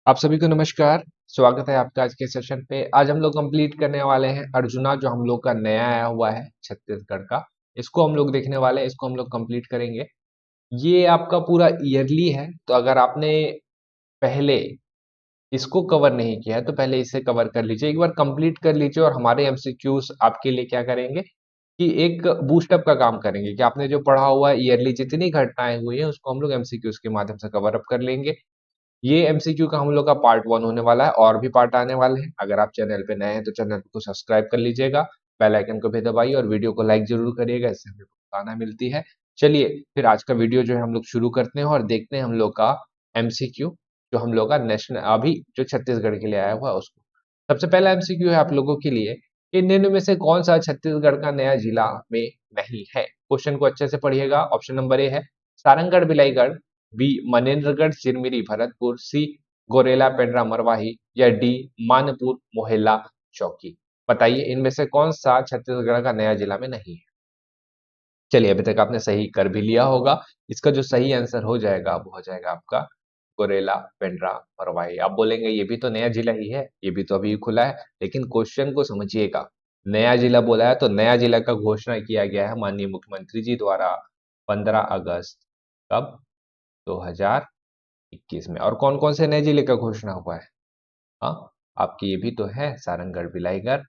आप सभी को नमस्कार। स्वागत है आपका आज के सेशन पे। आज हम लोग कंप्लीट करने वाले हैं अर्जुना, जो हम लोग का नया आया हुआ है छत्तीसगढ़ का। इसको हम लोग देखने वाले हैं, इसको हम लोग कंप्लीट करेंगे। ये आपका पूरा ईयरली है, तो अगर आपने पहले इसको कवर नहीं किया है तो पहले इसे कवर कर लीजिए, एक बार कंप्लीट कर लीजिए। और हमारे एमसीक्यूज आपके लिए क्या करेंगे कि एक बूस्टअप का काम करेंगे कि आपने जो पढ़ा हुआ है ईयरली जितनी घटनाएं हुई है उसको हम लोग एमसीक्यूज के माध्यम से कवर अप कर लेंगे। ये एमसीक्यू का हम लोग का पार्ट 1 होने वाला है, और भी पार्ट आने वाले हैं। अगर आप चैनल पे नए हैं तो चैनल को सब्सक्राइब कर लीजिएगा, बेल आइकन को भी दबाइए और वीडियो को लाइक जरूर करिएगा, इससे हमें प्रोत्साहन मिलती है। चलिए फिर आज का वीडियो जो है हम लोग शुरू करते हैं और देखते हैं हम लोग का एमसीक्यू, जो हम लोग का नेशनल अभी जो छत्तीसगढ़ के लिए आया हुआ है उसको। सबसे पहला एमसीक्यू है आप लोगों के लिए कि निम्न में से कौन सा छत्तीसगढ़ का नया जिला में नहीं है। क्वेश्चन को अच्छे से पढ़िएगा। ऑप्शन नंबर ए है सारंगढ़ बिलाईगढ़, बी मनेन्द्रगढ़ चिरमिरी भरतपुर, सी गोरेला पेंड्रा मरवाही, या डी मानपुर मोहल्ला चौकी। बताइए इनमें से कौन सा छत्तीसगढ़ का नया जिला में नहीं है। चलिए अभी तक आपने सही कर भी लिया होगा। इसका जो सही आंसर हो जाएगा वो हो जाएगा आपका गोरेला पेंड्रा मरवाही। आप बोलेंगे ये भी तो नया जिला ही है, ये भी तो अभी खुला है, लेकिन क्वेश्चन को समझिएगा। नया जिला बोला है तो नया जिला का घोषणा किया गया है माननीय मुख्यमंत्री जी द्वारा 15 अगस्त कब 2021 में। और कौन कौन से नए जिले का घोषणा हुआ है? हाँ, आपकी ये भी तो है सारंगढ़ बिलाईगढ़,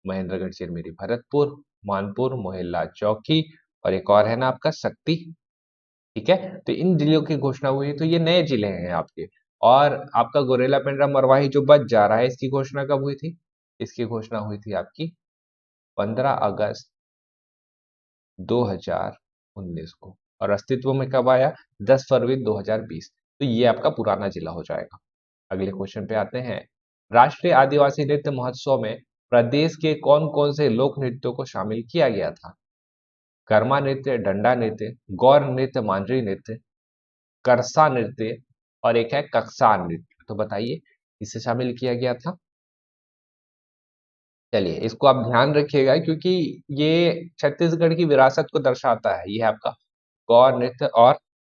महेंद्रगढ़ चिरमिरी भरतपुर, मानपुर मोहल्ला चौकी, और एक और है ना आपका शक्ति। ठीक है, तो इन जिलों की घोषणा हुई है, तो ये नए जिले हैं आपके। और आपका गोरेला पेंड्रा मरवाही जो बच जा रहा है, इसकी घोषणा कब हुई थी? इसकी घोषणा हुई थी आपकी 15 अगस्त 2019 को, और अस्तित्व में कब आया? 10 फरवरी 2020। तो ये आपका पुराना जिला हो जाएगा। अगले क्वेश्चन पे आते हैं। राष्ट्रीय आदिवासी नृत्य महोत्सव में प्रदेश के कौन कौन से लोक नृत्यों को शामिल किया गया था? कर्मा नृत्य, डंडा नृत्य, गौर नृत्य, मांझी नृत्य, करसा नृत्य, और एक है कक्सा नृत्य। तो बताइए इसे शामिल किया गया था। चलिए इसको आप ध्यान रखिएगा, क्योंकि ये छत्तीसगढ़ की विरासत को दर्शाता है। ये है आपका गौर नृत्य और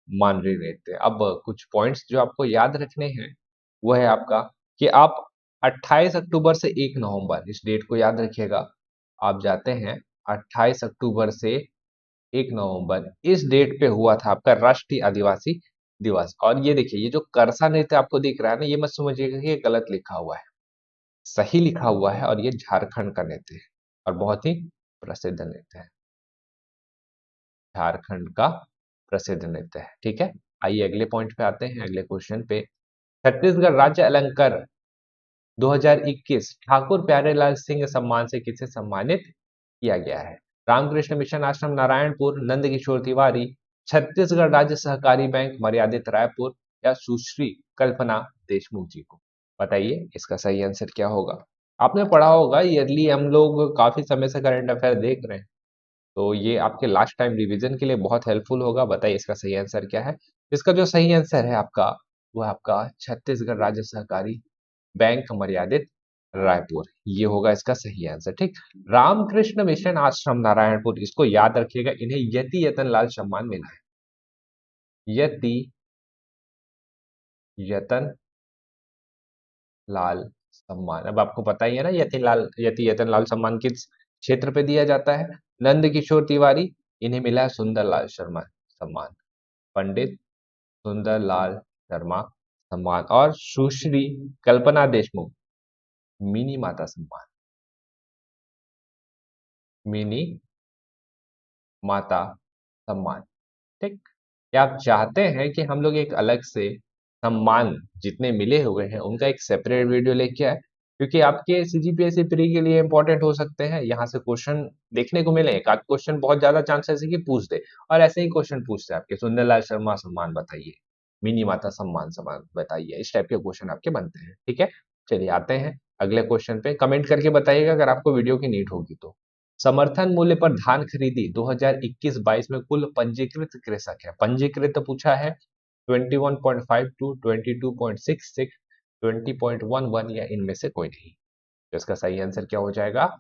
मांझी नृत्य। अब कुछ पॉइंट्स जो आपको याद रखने हैं वो है आपका कि आप 28 अक्टूबर से 1 नवंबर, इस डेट को याद रखिएगा। आप जाते हैं 28 अक्टूबर से 1 नवंबर, इस डेट पे हुआ था आपका राष्ट्रीय आदिवासी दिवस। और ये देखिए, ये जो करसा नृत्य आपको दिख रहा है ना, ये मत समझिएगा कि ये गलत लिखा हुआ है, सही लिखा हुआ है। और ये झारखंड का नृत्य है और बहुत ही प्रसिद्ध नृत्य है, झारखंड का प्रसिद्ध नृत्य है। ठीक है, आइए अगले पॉइंट पे आते हैं, अगले क्वेश्चन पे। छत्तीसगढ़ राज्य अलंकार 2021 ठाकुर प्यारेलाल सिंह सम्मान से किसे सम्मानित किया गया है? रामकृष्ण मिशन आश्रम नारायणपुर, नंदकिशोर तिवारी, छत्तीसगढ़ राज्य सहकारी बैंक मर्यादित रायपुर, या सुश्री कल्पना देशमुख जी को। बताइए इसका सही आंसर क्या होगा। आपने पढ़ा होगा ईयरली, हम लोग काफी समय से करंट अफेयर देख रहे हैं, तो ये आपके लास्ट टाइम रिवीजन के लिए बहुत हेल्पफुल होगा। बताइए इसका सही आंसर क्या है। इसका जो सही आंसर है आपका, वो है आपका छत्तीसगढ़ राज्य सहकारी बैंक मर्यादित रायपुर। ये होगा इसका सही आंसर। ठीक, रामकृष्ण मिशन आश्रम नारायणपुर, इसको याद रखिएगा, इन्हें यति यतन लाल सम्मान मिला है। यति यतन लाल सम्मान। अब आपको पता ही है ना, यति यतन लाल सम्मान किस क्षेत्र पे दिया जाता है? नंद किशोर तिवारी, इन्हें मिला है सुंदरलाल शर्मा सम्मान, पंडित सुंदरलाल शर्मा सम्मान। और सुश्री कल्पना देशमुख मिनी माता सम्मान, मिनी माता सम्मान। ठीक, क्या आप चाहते हैं कि हम लोग एक अलग से सम्मान जितने मिले हुए हैं उनका एक सेपरेट वीडियो लेके आए? क्योंकि आपके सीजीपीएससी प्री के लिए इंपॉर्टेंट हो सकते हैं, यहाँ से क्वेश्चन देखने को मिले। एक आध क्वेश्चन बहुत ज्यादा चांसेस है कि पूछ दे, और ऐसे ही क्वेश्चन पूछते हैं आपके सुंदरलाल शर्मा सम्मान बताइए, मिनी माता सम्मान सम्मान बताइए, इस टाइप के क्वेश्चन आपके बनते हैं। ठीक है, चलिए आते हैं अगले क्वेश्चन पे। कमेंट करके बताइएगा अगर आपको वीडियो की नीड होगी तो। समर्थन मूल्य पर धान खरीदी 2021-22 में कुल पंजीकृत कृषक है। पंजीकृत पूछा है 21.52, 22.66, 20.11, या इनमें से कोई नहीं। तो इसका सही आंसर क्या हो जाएगा?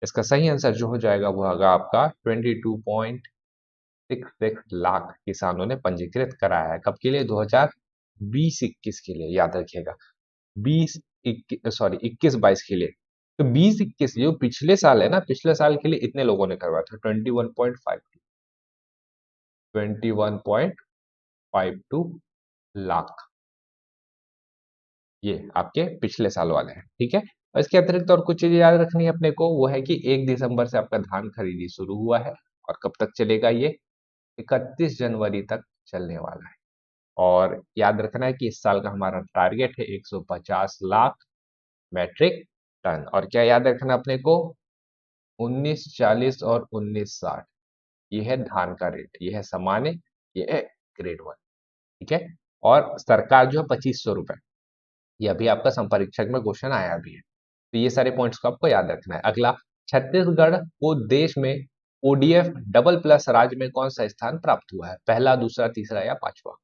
इसका सही आंसर जो हो जाएगा वो होगा आपका 22.66 लाख किसानों ने पंजीकृत कराया है। कब के लिए? 2020-21 के लिए, याद रखिएगा। बीस 21-22 के लिए। तो 20-21 जो पिछले साल है ना, पिछले साल के लिए इतने लोगों ने करवाया था 21.52 लाख। ये आपके पिछले साल वाले हैं, ठीक है। और इसके अतिरिक्त और कुछ चीजें याद रखनी है अपने को, वो है कि 1 दिसंबर से आपका धान खरीदी शुरू हुआ है और कब तक चलेगा ये, 31 जनवरी तक चलने वाला है। और याद रखना है कि इस साल का हमारा टारगेट है 150 लाख मैट्रिक टन। और क्या याद रखना अपने को, 1940 और 1960 ये है धान का रेट, ये है सामान्य, ये है ग्रेड 1, ठीक है। और सरकार जो है 2500 रुपए, ये अभी आपका संपरीक्षक में क्वेश्चन आया भी है। तो ये सारे पॉइंट्स को आपको याद रखना है। अगला, छत्तीसगढ़ को देश में ओडीएफ डबल प्लस राज्य में कौन सा स्थान प्राप्त हुआ है, पहला, दूसरा, तीसरा या पांचवा?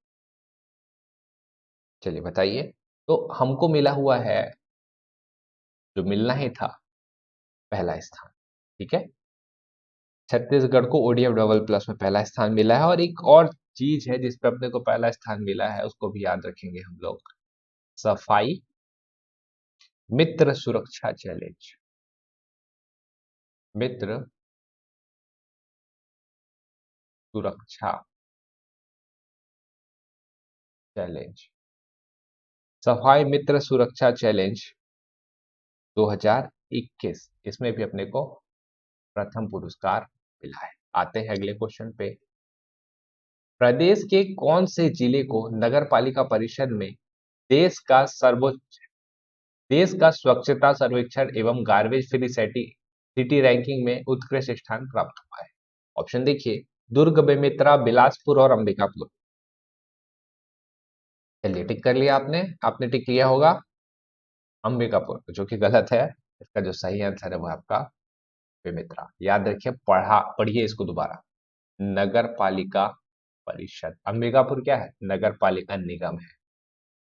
चलिए बताइए। तो हमको मिला हुआ है, जो मिलना ही था, पहला स्थान, ठीक है। छत्तीसगढ़ को ओडीएफ डबल प्लस में पहला स्थान मिला है। और एक और चीज है जिस पे अपने को पहला स्थान मिला है, उसको भी याद रखेंगे हम लोग, सफाई मित्र सुरक्षा चैलेंज। मित्र सुरक्षा चैलेंज, सफाई मित्र सुरक्षा चैलेंज 2021, इसमें भी अपने को प्रथम पुरस्कार मिला है। आते हैं अगले क्वेश्चन पे। प्रदेश के कौन से जिले को नगर पालिका परिषद में देश का सर्वोच्च देश का स्वच्छता सर्वेक्षण एवं गार्बेज फ्री सिटी रैंकिंग में उत्कृष्ट स्थान प्राप्त हुआ है? ऑप्शन देखिए, दुर्ग, बेमेतरा, बिलासपुर और अंबिकापुर। चलिए टिक कर लिया आपने, आपने टिक किया होगा अंबिकापुर, जो कि गलत है। इसका जो सही आंसर है वो आपका बेमेतरा। याद रखिए, पढ़िए इसको दोबारा, नगर पालिका परिषद, अंबिकापुर क्या है, नगर पालिका निगम है,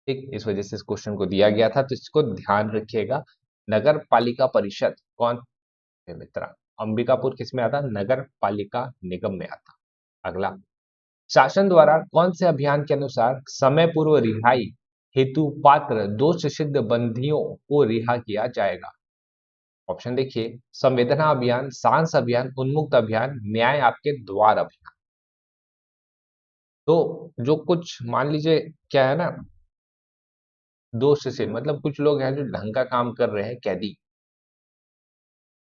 ठीक। इस वजह से इस क्वेश्चन को दिया गया था, तो इसको ध्यान रखिएगा। नगर पालिका परिषद कौन, बेमेतरा। अंबिकापुर किस में आता, नगर पालिका निगम में आता। अगला, शासन द्वारा कौन से अभियान के अनुसार समय पूर्व रिहाई हेतु पात्र दोष सिद्ध बंदियों को रिहा किया जाएगा? ऑप्शन देखिए, संवेदना अभियान, सांस अभियान, उन्मुक्त अभियान, न्याय आपके द्वार अभियान। तो जो कुछ मान लीजिए क्या है ना, दोष से मतलब कुछ लोग हैं जो ढंग का काम कर रहे हैं, कैदी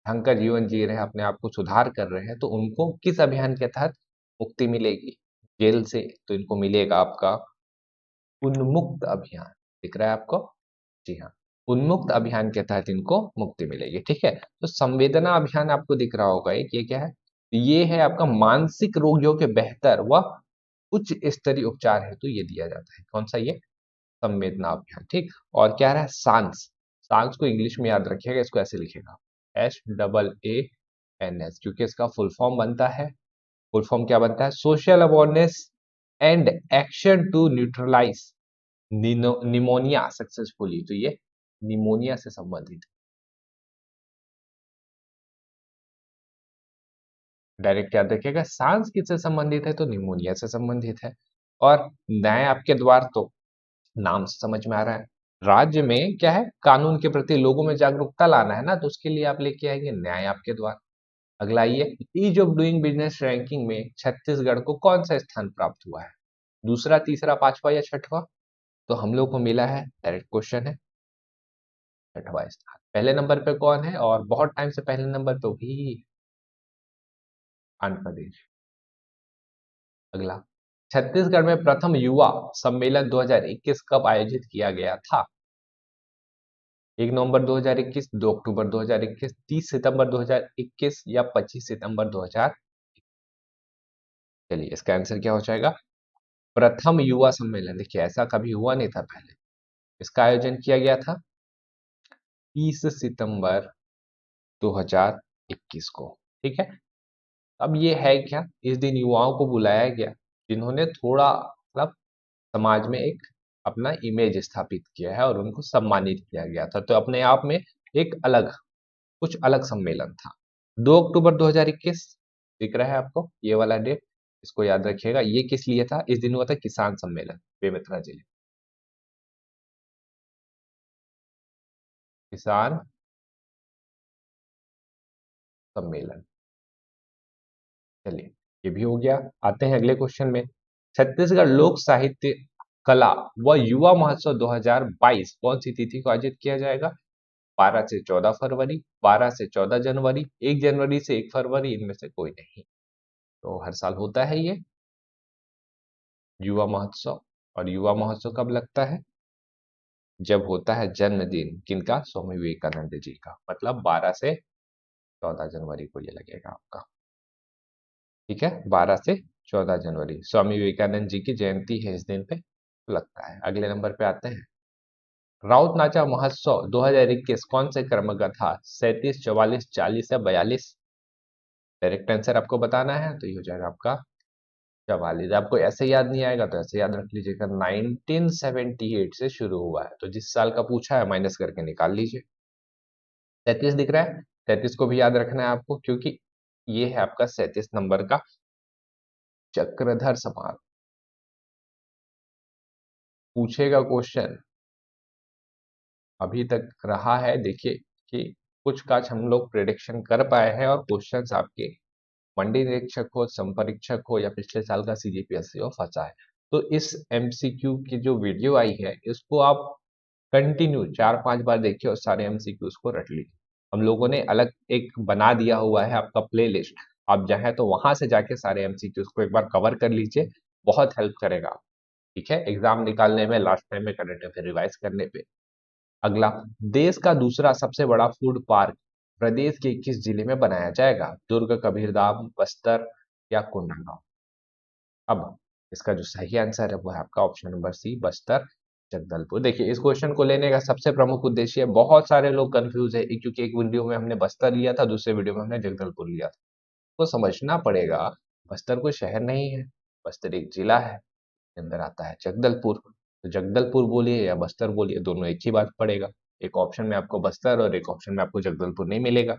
ढंग का जीवन जी रहे हैं, अपने आप को सुधार कर रहे हैं, तो उनको किस अभियान के तहत मुक्ति मिलेगी जेल से? तो इनको मिलेगा आपका उन्मुक्त अभियान। दिख रहा है आपको? जी हाँ, उन्मुक्त अभियान के तहत इनको मुक्ति मिलेगी, ठीक है। तो संवेदना अभियान आपको दिख रहा होगा, एक ये क्या है, ये है आपका मानसिक रोगियों के बेहतर व उच्च स्तरीय उपचार हेतु ये दिया जाता है। कौन सा ये, संवेदना अभियान, ठीक। और क्या रहा है, सांस, सांस को इंग्लिश में याद रखिएगा, इसको ऐसे लिखेगा SAANS, क्योंकि इसका फुल फॉर्म बनता है, फुल फॉर्म क्या बनता है, social awareness and action to neutralise pneumonia successfully. तो ये निमोनिया से संबंधित, डायरेक्ट याद रखिएगा। सांस किससे संबंधित है, तो निमोनिया से संबंधित है। और न्याय आपके द्वार, तो नाम से समझ में आ रहा है, राज्य में क्या है, कानून के प्रति लोगों में जागरूकता लाना है ना, तो उसके लिए आप लेके आएंगे न्याय आपके द्वार। अगला आइए, ease of doing business ranking में छत्तीसगढ़ को कौन सा स्थान प्राप्त हुआ है, दूसरा, तीसरा, पांचवा या छठवां? तो हम लोग को मिला है, डायरेक्ट क्वेश्चन है, छठवां स्थान। पहले नंबर पे कौन है, और बहुत टाइम से पहले नंबर पे भी आंध्र प्रदेश। अगला, छत्तीसगढ़ में प्रथम युवा सम्मेलन 2021 कब आयोजित किया गया था? 1 नवंबर 2021, 2 अक्टूबर 2021, 30 सितंबर 2021 या 25 सितंबर 2000? चलिए इसका आंसर क्या हो जाएगा, प्रथम युवा सम्मेलन। देखिए ऐसा कभी हुआ नहीं था पहले, इसका आयोजन किया गया था 30 सितंबर 2021 को, ठीक है। अब ये है क्या, इस दिन युवाओं को बुलाया गया जिन्होंने थोड़ा मतलब समाज में एक अपना इमेज स्थापित किया है, और उनको सम्मानित किया गया था। तो अपने आप में एक अलग, कुछ अलग सम्मेलन था। 2 अक्टूबर 2021 दिख रहा है आपको, ये वाला डेट, इसको याद रखिएगा। ये किस लिए था, इस दिन हुआ था किसान सम्मेलन, बेमेतरा जिले। किसान सम्मेलन। चलिए, ये भी हो गया। आते हैं अगले क्वेश्चन में। छत्तीसगढ़ लोक साहित्य कला व युवा महोत्सव 2022 कौन सी तिथि को आयोजित किया जाएगा? 12 से 14 फरवरी, 12 से 14 जनवरी, 1 जनवरी से 1 फरवरी, इनमें से कोई नहीं। तो हर साल होता है ये युवा महोत्सव। और युवा महोत्सव कब लगता है? जब होता है जन्मदिन किनका? स्वामी विवेकानंद जी का। मतलब 12 से 14 जनवरी को ये लगेगा आपका। ठीक है, 12 से 14 जनवरी स्वामी विवेकानंद जी की जयंती है, इस दिन पे लगता है। अगले नंबर पे आते हैं। राउत नाचा महोत्सव 2021 कौन से क्रम का था? 37, 44, 40 या 42? डायरेक्ट आंसर आपको बताना है तो ये हो जाएगा आपका 44। आपको ऐसे याद नहीं आएगा तो ऐसे याद रख लीजिएगा। 1978 से शुरू हुआ है, तो जिस साल का पूछा है माइनस करके निकाल लीजिए। 33 दिख रहा है, 33 को भी याद रखना है आपको, क्योंकि ये है आपका 37 नंबर का चक्रधर समारोह। पूछेगा क्वेश्चन, अभी तक रहा है देखिए कि कुछ काच हम लोग प्रिडिक्शन कर पाए हैं और क्वेश्चंस आपके मंडी निरीक्षक हो, संपरीक्षक हो या पिछले साल का सीजीपीएससी हो, फंसा है। तो इस एमसीक्यू की जो वीडियो आई है इसको आप कंटिन्यू 4-5 बार देखिए और सारे एमसीक्यूज को रट लीजिए। हम लोगों ने अलग एक बना दिया हुआ है आपका प्लेलिस्ट, आप चाहें तो वहां से जाके सारे एमसीक्यूज को एक बार कवर कर लीजिए, बहुत हेल्प करेगा। ठीक है, एग्जाम निकालने में, लास्ट टाइम में करंट अफेयर रिवाइज करने पे। अगला, देश का दूसरा सबसे बड़ा फूड पार्क प्रदेश के किस जिले में बनाया जाएगा? दुर्ग, कबीरधाम, बस्तर या कोंडागांव? अब इसका जो सही आंसर है वो है आपका option number C, Bastar, Jagdalpur. देखिए, इस क्वेश्चन को लेने का सबसे प्रमुख उद्देश्य है, बहुत सारे लोग कंफ्यूज है क्योंकि एक वीडियो में हमने बस्तर लिया था, दूसरे वीडियो में हमने जगदलपुर लिया था। तो समझना पड़ेगा, बस्तर कोई शहर नहीं है, बस्तर एक जिला है, के अंदर आता है जगदलपुर। तो जगदलपुर बोलिए या बस्तर बोलिए, दोनों एक ही बात पड़ेगा। एक ऑप्शन में आपको बस्तर और एक ऑप्शन में आपको जगदलपुर नहीं मिलेगा।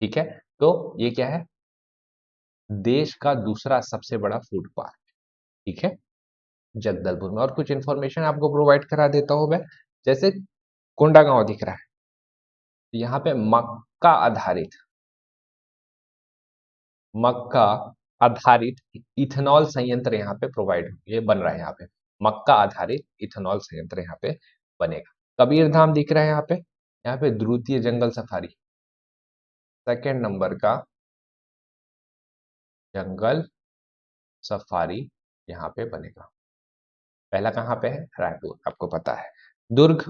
ठीक है, तो ये क्या है? देश का दूसरा सबसे बड़ा फूड पार्क। ठीक है, जगदलपुर में। और कुछ इन्फॉर्मेशन आपको प्रोवाइड करा देता हूं मैं। जैसे कोंडागांव दिख रहा है, यहाँ पे मक्का आधारित इथेनॉल संयंत्र यहाँ पे प्रोवाइड ये बन रहा है। यहाँ पे मक्का आधारित इथेनॉल संयंत्र यहाँ पे बनेगा। कबीरधाम दिख रहा है यहाँ पे द्वितीय जंगल सफारी, सेकेंड नंबर का जंगल सफारी यहाँ पे बनेगा। पहला कहाँ पे है? रायपुर, आपको पता है। दुर्ग,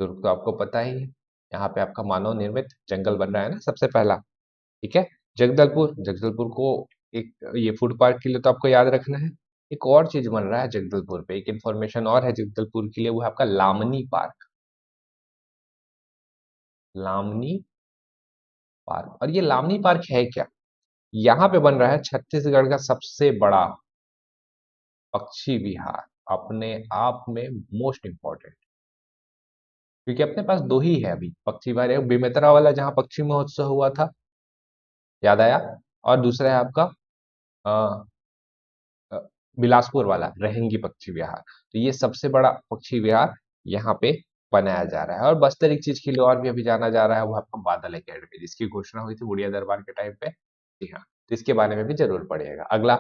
दुर्ग तो आपको पता ही है, यहाँ पे आपका मानव निर्मित जंगल बन रहा है ना सबसे पहला। ठीक है, जगदलपुर, जगदलपुर को एक ये फूड पार्क के लिए तो आपको याद रखना है। एक और चीज बन रहा है जगदलपुर पे, एक इंफॉर्मेशन और है जगदलपुर के लिए, वो है आपका लामनी पार्क। लामनी पार्क, और ये लामनी पार्क है क्या? यहाँ पे बन रहा है छत्तीसगढ़ का सबसे बड़ा पक्षी विहार, अपने आप में मोस्ट इंपॉर्टेंट, क्योंकि अपने पास दो ही है अभी पक्षी विहार। एक बेमेतरा वाला जहाँ पक्षी महोत्सव हुआ था, याद आया, और दूसरा है आपका अ, अ, बिलासपुर वाला रहेंगी पक्षी विहार। तो ये सबसे बड़ा पक्षी विहार यहाँ पे बनाया जा रहा है। और बस्तर एक चीज के लिए और भी अभी जाना जा रहा है, वो आपका बादल अकेडमी, जिसकी घोषणा हुई थी उड़िया दरबार के टाइम पे। जी हाँ, तो इसके बारे में भी जरूर पढ़िएगा। अगला,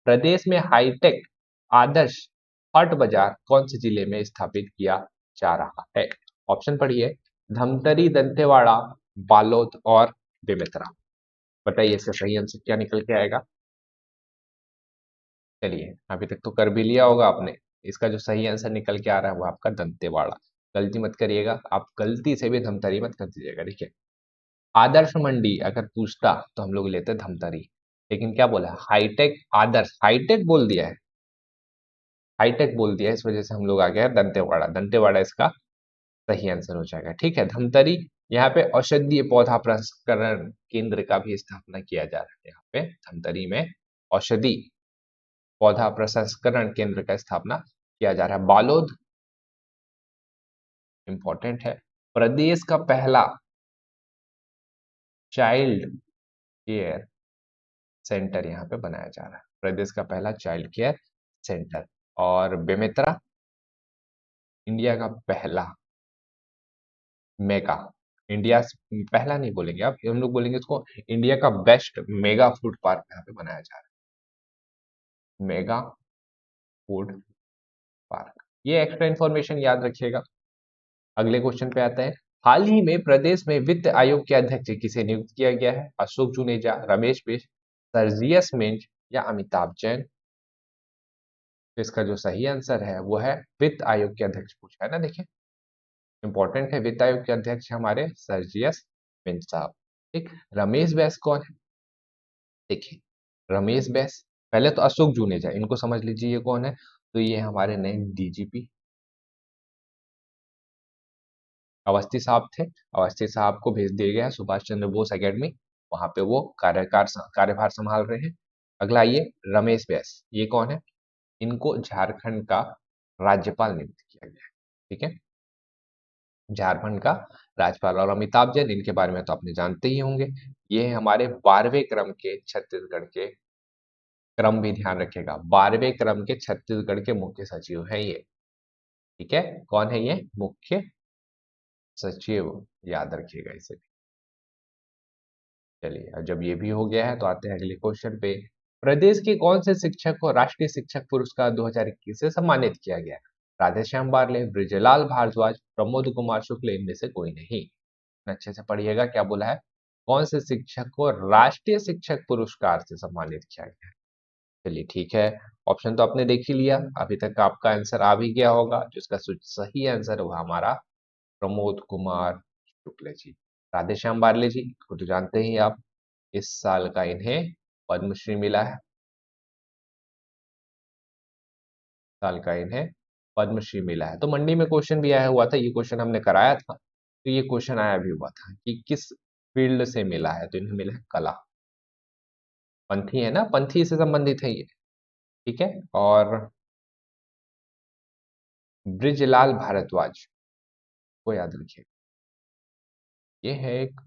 प्रदेश में हाईटेक आदर्श हट बाजार कौन से जिले में स्थापित किया जा रहा है? ऑप्शन पढ़िए, धमतरी, दंतेवाड़ा, बालोद और बेमेतरा। बताइए इसका सही आंसर क्या निकल के आएगा? चलिए, अभी तक तो कर भी लिया होगा आपने। इसका जो सही आंसर निकल के आ रहा है वो आपका दंतेवाड़ा। गलती मत करिएगा, आप गलती से भी धमतरी मत कर दीजिएगा। देखिए, आदर्श मंडी अगर पूछता तो हम लोग लेते धमतरी, लेकिन क्या बोला? हाईटेक आदर्श, हाईटेक बोल दिया है, हाईटेक बोल दिया है, इस वजह से हम लोग आ गए हैं दंतेवाड़ा। दंतेवाड़ा इसका सही आंसर हो जाएगा। ठीक है, धमतरी, यहाँ पे औषधीय पौधा प्रसंस्करण केंद्र का भी स्थापना किया जा रहा है। यहाँ पे धमतरी में औषधि पौधा प्रसंस्करण केंद्र का स्थापना किया जा रहा है। बालोद इंपॉर्टेंट है, प्रदेश का पहला चाइल्ड केयर सेंटर यहाँ पे बनाया जा रहा है। प्रदेश का पहला चाइल्ड केयर सेंटर। और बेमेतरा, इंडिया का पहला मेगा, इंडिया पहला नहीं बोलेंगे आप, हम लोग बोलेंगे इसको इंडिया का बेस्ट मेगा फूड पार्क यहाँ पे बनाया जा रहा है, मेगा फूड पार्क। ये एक्स्ट्रा इन्फॉर्मेशन याद रखिएगा। अगले क्वेश्चन पे आते हैं। हाल ही में प्रदेश में वित्त आयोग के अध्यक्ष किसे नियुक्त किया गया है? अशोक जुनेजा, रमेश बिष्ट, सर्जियस मिंज या अमिताभ जैन? तो इसका जो सही आंसर है वो है वित्त आयोग के अध्यक्ष पूछा है ना, देखिए इंपॉर्टेंट है। वित्त आयोग के अध्यक्ष हमारे सर्जियस मिंज साहब। ठीक, रमेश बैस कौन है? देखिए रमेश बैस, पहले तो अशोक जुनेजा, इनको समझ लीजिए ये कौन है। तो ये हमारे नए डीजीपी अवस्थी साहब थे। अवस्थी साहब को भेज दिया गया है सुभाष चंद्र बोस एकेडमी, वहां पे वो कार्यभार संभाल रहे हैं। अगला ये रमेश बैस, ये कौन है? इनको झारखंड का राज्यपाल नियुक्त किया गया है। ठीक है, झारखंड का राज्यपाल। और अमिताभ जैन, इनके बारे में तो आपने जानते ही होंगे, ये हमारे 12वें क्रम के छत्तीसगढ़ के, क्रम भी ध्यान रखिएगा, 12वें क्रम के छत्तीसगढ़ के मुख्य सचिव हैं ये। ठीक है, कौन है ये? मुख्य सचिव, याद रखिएगा इसे भी। चलिए, अब जब ये भी हो गया है तो आते हैं अगले क्वेश्चन पे। प्रदेश के कौन से शिक्षक को राष्ट्रीय शिक्षक पुरस्कार 2021 से सम्मानित किया गया? राधेश्याम बारले, ब्रिजलाल भारद्वाज, प्रमोद कुमार शुक्ल, इनमें से कोई नहीं। अच्छे से पढ़िएगा क्या बोला है। कौन से शिक्षक को राष्ट्रीय शिक्षक पुरस्कार से सम्मानित किया गया? चलिए ठीक है, ऑप्शन तो आपने देख ही लिया, अभी तक आपका आंसर आ भी गया होगा। जिसका सही आंसर हुआ हमारा प्रमोद कुमार शुक्ल जी। राधेश्याम बारले जी को तो जानते ही आप, इस साल का इन्हें पद्मश्री मिला है, साल का इन्हें पद्मश्री मिला है। तो मंडी में क्वेश्चन भी आया हुआ था, ये क्वेश्चन हमने कराया था, तो ये क्वेश्चन आया भी हुआ था कि किस फील्ड से मिला है, तो इन्हें मिला है कला। पंथी है ना, पंथी से संबंधित है ये। ठीक है, और ब्रिजलाल भारद्वाज को याद रखिए, ये है एक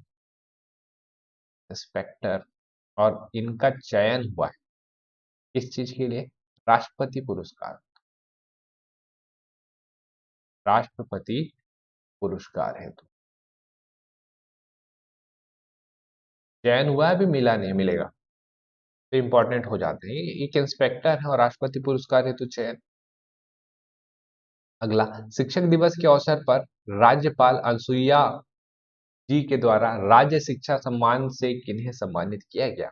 इंस्पेक्टर, और इनका चयन हुआ है किस चीज के लिए? राष्ट्रपति पुरस्कार, राष्ट्रपति पुरस्कार है। तो चयन हुआ है, अभी मिला नहीं, मिलेगा तो इंपॉर्टेंट हो जाते हैं। एक इंस्पेक्टर है और राष्ट्रपति पुरस्कार है तो चयन। अगला, शिक्षक दिवस के अवसर पर राज्यपाल अनुसुईया जी के द्वारा राज्य शिक्षा सम्मान से किन्हें सम्मानित किया गया?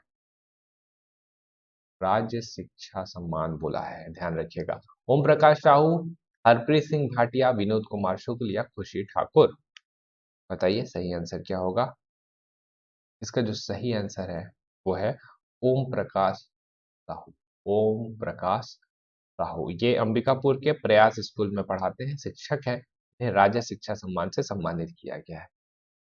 राज्य शिक्षा सम्मान बोला है, ध्यान रखिएगा। ओम प्रकाश राहू, हरप्रीत सिंह भाटिया, विनोद कुमार शुक्ल या खुशी ठाकुर? बताइए सही आंसर क्या होगा। इसका जो सही आंसर है वो है ओम प्रकाश साहू। ओम प्रकाश साहू, ये अंबिकापुर के प्रयास स्कूल में पढ़ाते हैं, शिक्षक हैं। इन्हें राज्य शिक्षा सम्मान से सम्मानित किया गया है।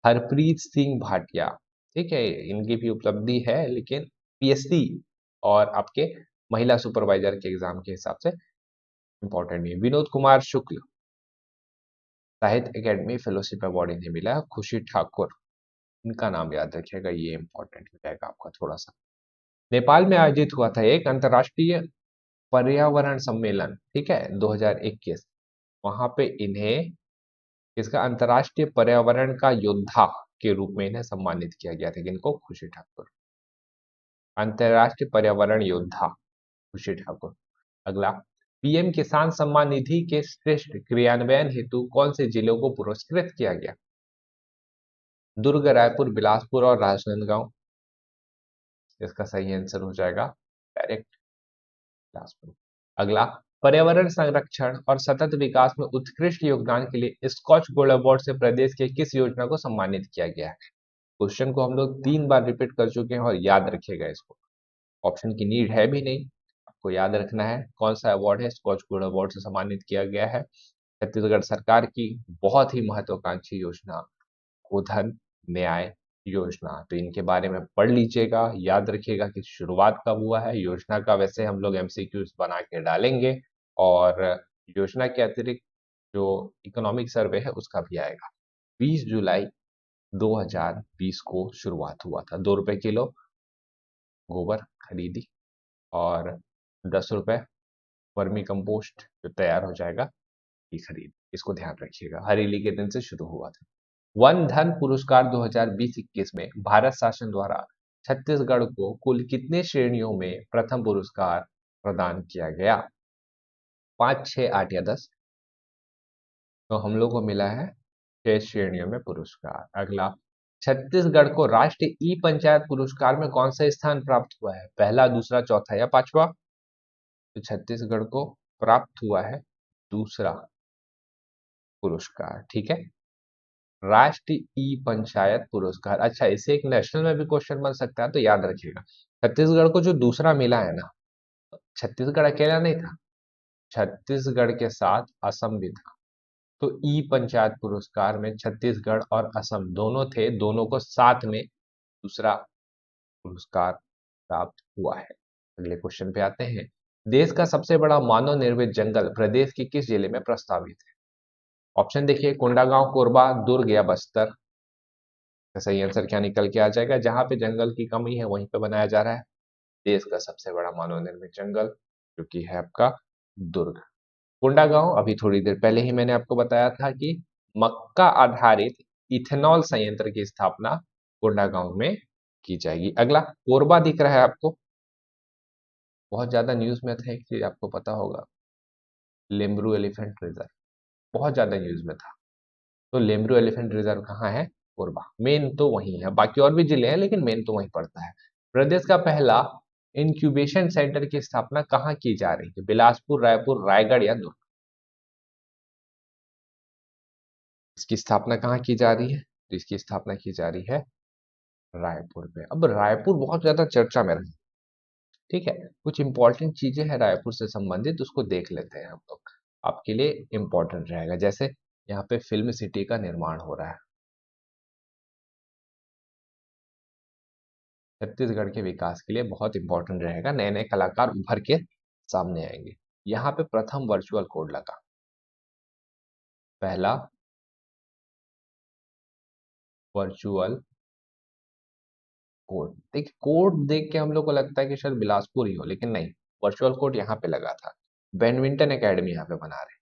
हरप्रीत सिंह भाटिया, ठीक है, इनकी भी उपलब्धि है, लेकिन पीएससी और आपके महिला सुपरवाइजर के एग्जाम के हिसाब से इंपॉर्टेंट नहीं है। विनोद कुमार शुक्ल, साहित्य अकेडमी फेलोशिप अवार्ड इन्हें मिला है। खुशी ठाकुर, इनका नाम याद रखिएगा, ये इंपॉर्टेंट हो जाएगा आपका थोड़ा सा। नेपाल में आयोजित हुआ था एक अंतर्राष्ट्रीय पर्यावरण सम्मेलन, ठीक है, 2021, वहां पे इन्हें इसका अंतर्राष्ट्रीय पर्यावरण का योद्धा के रूप में इन्हें सम्मानित किया गया था। इनको खुशी ठाकुर, अंतर्राष्ट्रीय पर्यावरण योद्धा खुशी ठाकुर। अगला, पीएम किसान सम्मान निधि के श्रेष्ठ क्रियान्वयन हेतु कौन से जिलों को पुरस्कृत किया गया? दुर्ग, रायपुर, बिलासपुर और राजनांदगांव? इसका सही आंसर हो जाएगा डायरेक्ट बिलासपुर। अगला, पर्यावरण संरक्षण और सतत विकास में उत्कृष्ट योगदान के लिए स्कॉच गोल्ड अवार्ड से प्रदेश के किस योजना को सम्मानित किया गया है? क्वेश्चन को हम लोग 3 बार रिपीट कर चुके हैं और याद रखिएगा इसको, ऑप्शन की नीड है भी नहीं, आपको याद रखना है कौन सा अवार्ड है। स्कॉच गोल्ड अवार्ड से सम्मानित किया गया है छत्तीसगढ़ सरकार की बहुत ही महत्वाकांक्षी योजना गोधन न्याय योजना। तो इनके बारे में पढ़ लीजिएगा, याद रखिएगा कि शुरुआत कब हुआ है योजना का। वैसे हम लोग एमसीक्यूज बना के डालेंगे, और योजना के अतिरिक्त जो इकोनॉमिक सर्वे है उसका भी आएगा। 20 जुलाई 2020 को शुरुआत हुआ था। 2 रुपए किलो गोबर खरीदी, और 10 रुपए वर्मी कंपोस्ट जो तैयार हो जाएगा की खरीद, इसको ध्यान रखिएगा। हरेली के दिन से शुरू हुआ था। वन धन पुरस्कार 2020-21 में भारत शासन द्वारा छत्तीसगढ़ को कुल कितने श्रेणियों में प्रथम पुरस्कार प्रदान किया गया? 5, 6, 8 या 10? तो हम लोग को मिला है 6 श्रेणियों में पुरस्कार। अगला, छत्तीसगढ़ को राष्ट्रीय ई पंचायत पुरस्कार में कौन सा स्थान प्राप्त हुआ है? पहला, दूसरा, चौथा या पांचवा? तो छत्तीसगढ़ को प्राप्त हुआ है दूसरा पुरस्कार। ठीक है, राष्ट्रीय ई पंचायत पुरस्कार। अच्छा, इसे एक नेशनल में भी क्वेश्चन बन सकता है, तो याद रखिएगा छत्तीसगढ़ को जो दूसरा मिला है ना, छत्तीसगढ़ अकेला नहीं था, छत्तीसगढ़ के साथ असम भी था। तो ई पंचायत पुरस्कार में छत्तीसगढ़ और असम दोनों थे, दोनों को साथ में दूसरा पुरस्कार प्राप्त हुआ है। अगले क्वेश्चन पे आते हैं। देश का सबसे बड़ा मानव निर्मित जंगल प्रदेश के किस जिले में प्रस्तावित है? ऑप्शन देखिए, कोंडागांव, कोरबा, दुर्ग या बस्तर। सही आंसर क्या निकल के आ जाएगा? जहां पे जंगल की कमी है वहीं पे बनाया जा रहा है देश का सबसे बड़ा मानव निर्मित जंगल, जो कि है आपका दुर्ग। कोंडागांव, अभी थोड़ी देर पहले ही मैंने आपको बताया था कि मक्का आधारित इथेनॉल संयंत्र की स्थापना कोंडागांव में की जाएगी। अगला, कोरबा दिख रहा है आपको, बहुत ज्यादा न्यूज में था, एक चीज आपको पता होगा, लेमरू एलिफेंट रिजर्व बहुत ज्यादा न्यूज में था। तो लेमरू एलिफेंट रिजर्व कहाँ है? कोरबा। मेन तो वही है, बाकी और भी जिले हैं लेकिन मेन तो वहीं पड़ता है। प्रदेश का पहला इंक्यूबेशन सेंटर की स्थापना कहाँ की जा रही है? बिलासपुर, रायपुर, रायगढ़ या दुर्ग? इसकी स्थापना कहाँ की जा रही है? तो इसकी स्थापना की जा रही है रायपुर में। अब रायपुर बहुत ज्यादा चर्चा में रही, ठीक है, कुछ इंपॉर्टेंट चीजें हैं रायपुर से संबंधित, उसको देख लेते हैं हम लोग, आपके लिए इंपॉर्टेंट रहेगा। जैसे यहाँ पे फिल्म सिटी का निर्माण हो रहा है, छत्तीसगढ़ के विकास के लिए बहुत इंपॉर्टेंट रहेगा, नए नए कलाकार उभर के सामने आएंगे। यहाँ पे प्रथम वर्चुअल कोड लगा, पहला वर्चुअल कोड। देखिए, कोड देख के हम लोग को लगता है कि शायद बिलासपुर ही हो, लेकिन नहीं, वर्चुअल कोड यहाँ पे लगा था। बैडमिंटन एकेडमी यहाँ पे बना रहे,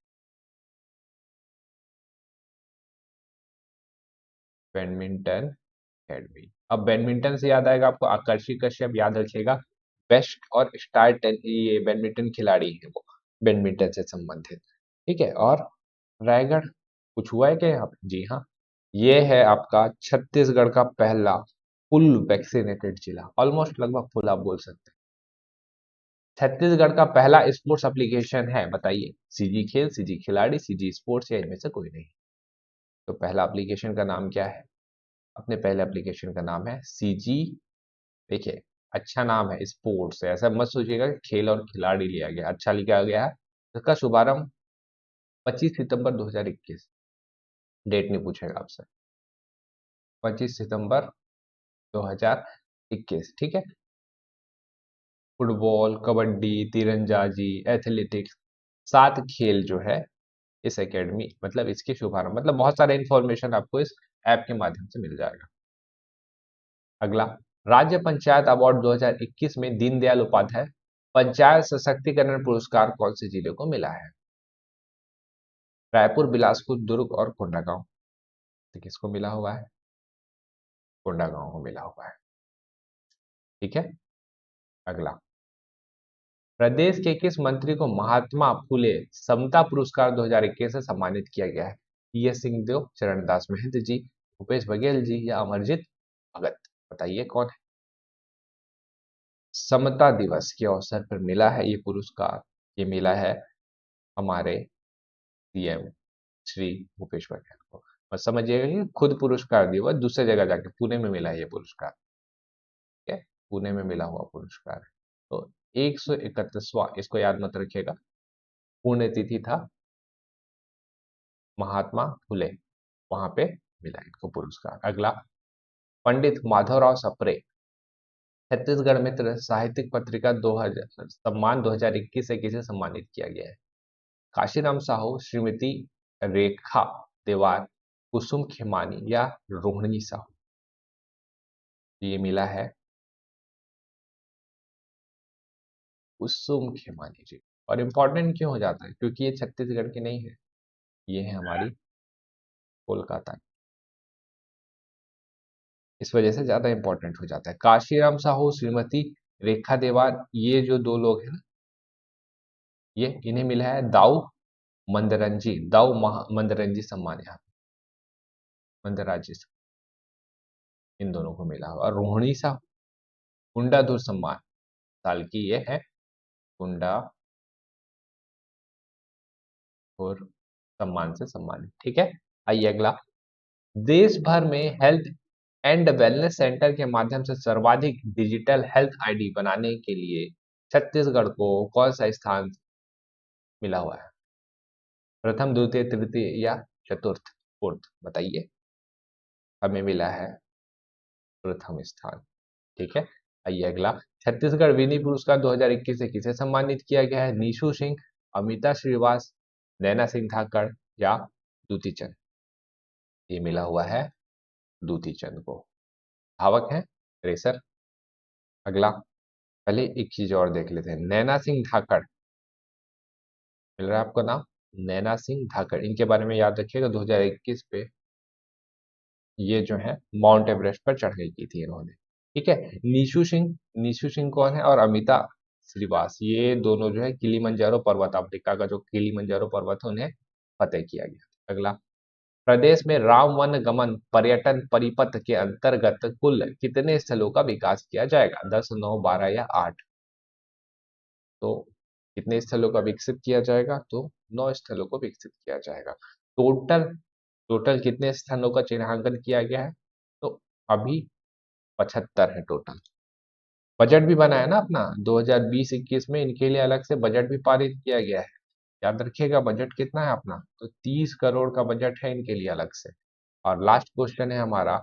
बैडमिंटन एकेडमी। अब बैडमिंटन से याद आएगा आपको आकर्षि कश्यप, याद रखिएगा, बेस्ट और स्टार ये बैडमिंटन खिलाड़ी है वो, बैडमिंटन से संबंधित। ठीक है, और रायगढ़ कुछ हुआ है क्या यहाँ पे? जी हाँ, ये है आपका छत्तीसगढ़ का पहला फुल वैक्सीनेटेड जिला, ऑलमोस्ट लगभग फुल आप बोल सकते हैं। छत्तीसगढ़ का पहला स्पोर्ट्स एप्लीकेशन है, बताइए, सीजी खेल, सीजी खिलाड़ी, सीजी स्पोर्ट्स या इनमें से कोई नहीं? तो पहला एप्लीकेशन का नाम क्या है? अपने पहले एप्लीकेशन का नाम है सीजी। देखिए, अच्छा नाम है, स्पोर्ट्स है, ऐसा मत सोचिएगा कि खेल और खिलाड़ी लिया गया, अच्छा लिखा गया है। इसका शुभारंभ 25 सितंबर 2021, डेट नहीं पूछेगा आपसे, 25 सितंबर 2021। ठीक है, फुटबॉल, कबड्डी, तीरंदाजी, एथलेटिक्स, 7 खेल जो है इस एकेडमी, मतलब इसके शुभारंभ, मतलब बहुत सारे इंफॉर्मेशन आपको इस ऐप के माध्यम से मिल जाएगा। अगला, राज्य पंचायत अवार्ड 2021 में दीनदयाल उपाध्याय पंचायत सशक्तिकरण पुरस्कार कौन से जिले को मिला है? रायपुर, बिलासपुर, दुर्ग और कोंडागांव। तो किसको मिला हुआ है? कोंडागांव को मिला हुआ है। ठीक है, अगला, प्रदेश के किस मंत्री को महात्मा फुले समता पुरस्कार 2021 से सम्मानित किया गया है? टीएस सिंहदेव, चरणदास महंत जी, भूपेश बघेल जी या अमरजीत भगत? बताइए कौन है? समता दिवस के अवसर पर मिला है ये पुरस्कार, ये मिला है हमारे सीएम श्री भूपेश बघेल को। और समझिएगा कि खुद पुरस्कार दिया हुआ दूसरे जगह जाके, पुणे में मिला है ये पुरस्कार, ठीक है, पुणे में मिला हुआ पुरस्कार है। तो 131वां, इसको याद मत रखिएगा, पुण्यतिथि था महात्मा फुले, वहां पे मिला इनको पुरस्कार। अगला, पंडित माधवराव सप्रे छत्तीसगढ़ मित्र साहित्यिक पत्रिका 2000 सम्मान 2021 से किसे सम्मानित किया गया है? काशीराम साहू, श्रीमती रेखा देवार, कुसुम खेमानी या रोहिणी साहू? ये मिला है कुसुम खेमानी जी। और इम्पोर्टेंट क्यों हो जाता है? क्योंकि ये छत्तीसगढ़ की नहीं है, ये है हमारी कोलकाता की। इस वजह से ज्यादा इंपॉर्टेंट हो जाता है। काशीराम साहू, श्रीमती रेखा देवार, ये जो दो लोग हैं ना, ये इन्हें मिला है मंदरंजी सम्मान, यहाँ मंदराजी इन दोनों को मिला। और रोहिणी साहू कुंडाधुर सम्मान साल की ये है, कुंडाधुर सम्मान से सम्मानित। ठीक है, आइए अगला। देश भर में हेल्थ एंड वेलनेस सेंटर के माध्यम से सर्वाधिक डिजिटल हेल्थ आईडी बनाने के लिए छत्तीसगढ़ को कौन सा स्थान मिला हुआ है? प्रथम, द्वितीय, तृतीय या चतुर्थ, फोर्थ, बताइए। हमें मिला है प्रथम स्थान। ठीक है, आइए अगला। छत्तीसगढ़ विनी पुरस्कार 2021 से किसे सम्मानित किया गया है? निशु सिंह, अमिता श्रीवास, नैना सिंह ठाकर या दूती चंद? ये मिला हुआ है दूती चंद को। धावक है रेसर। अगला, पहले एक चीज और देख लेते हैं। नैना सिंह ठाकर, मिल रहा है आपको नाम? नैना सिंह ठाकर, इनके बारे में याद रखिएगा। 2021 पे ये जो है माउंट एवरेस्ट पर चढ़ाई की थी इन्होंने। ठीक है, निशु सिंह कौन है? और अमिता श्रीवास, ये दोनों जो है किलीमंजारो पर्वत, अफ्रीका का जो किलीमंजारो पर्वत है, उन्हें फतेह किया गया। अगला, प्रदेश में राम वन गमन पर्यटन परिपथ के अंतर्गत कुल कितने स्थलों का विकास किया जाएगा? 10, 9, 12 या 8? तो कितने स्थलों का विकसित किया जाएगा? तो 9 स्थलों को विकसित किया जाएगा। टोटल टोटल कितने स्थानों का चिन्हांकन किया गया है? तो अभी 75 है टोटल। बजट भी बना है ना अपना 2020-21 में, इनके लिए अलग से बजट भी पारित किया गया है। याद रखिएगा बजट कितना है अपना, तो 30 करोड़ का बजट है इनके लिए अलग से। और लास्ट क्वेश्चन है हमारा,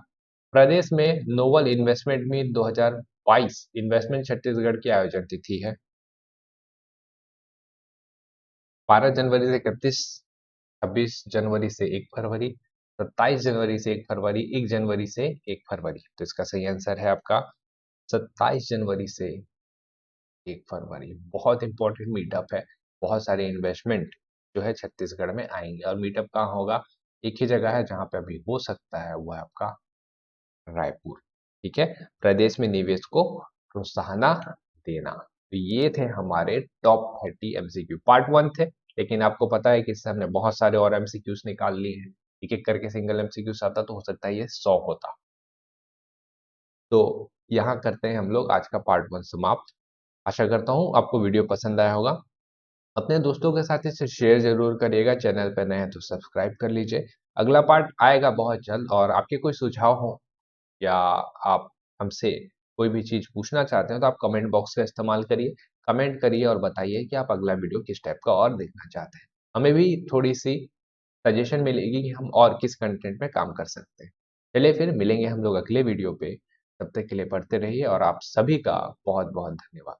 प्रदेश में novel investment meet 2022 investment Chhattisgarh की आयोजन तिथि है? 12 जनवरी से 31, 26 जनवरी से 1 फरवरी, 27 जनवरी से 1 फरवरी, 1 जनवरी से 1 फरवरी। तो इसका सही आंसर है आपका 27 जनवरी से 1 फरवरी। बहुत इंपॉर्टेंट मीटअप है, बहुत सारे इन्वेस्टमेंट जो है छत्तीसगढ़ में आएंगे। और मीटअप कहाँ होगा? एक ही जगह है जहां पे अभी हो सकता है, वो है आपका रायपुर। ठीक है, प्रदेश में निवेश को प्रोत्साहन देना। तो ये थे हमारे टॉप 30 एमसीक्यू। पार्ट 1 थे, लेकिन आपको पता है कि इससे हमने बहुत सारे और एमसीक्यूज निकाल लिए हैं। एक एक करके सिंगल एमसीक्यूज आता तो हो सकता है ये 100 होता। तो यहाँ करते हैं हम लोग आज का पार्ट 1 समाप्त। आशा करता हूँ आपको वीडियो पसंद आया होगा। अपने दोस्तों के साथ इसे शेयर जरूर करिएगा। चैनल पर नए हैं तो सब्सक्राइब कर लीजिए। अगला पार्ट आएगा बहुत जल्द। और आपके कोई सुझाव हो या आप हमसे कोई भी चीज पूछना चाहते हैं तो आप कमेंट बॉक्स का इस्तेमाल करिए। कमेंट करिए और बताइए कि आप अगला वीडियो किस टाइप का और देखना चाहते हैं। हमें भी थोड़ी सी सजेशन मिलेगी कि हम और किस कंटेंट में काम कर सकते हैं। चलिए फिर मिलेंगे हम लोग अगले वीडियो पे। तब तक के लिए पढ़ते रहिए और आप सभी का बहुत बहुत धन्यवाद।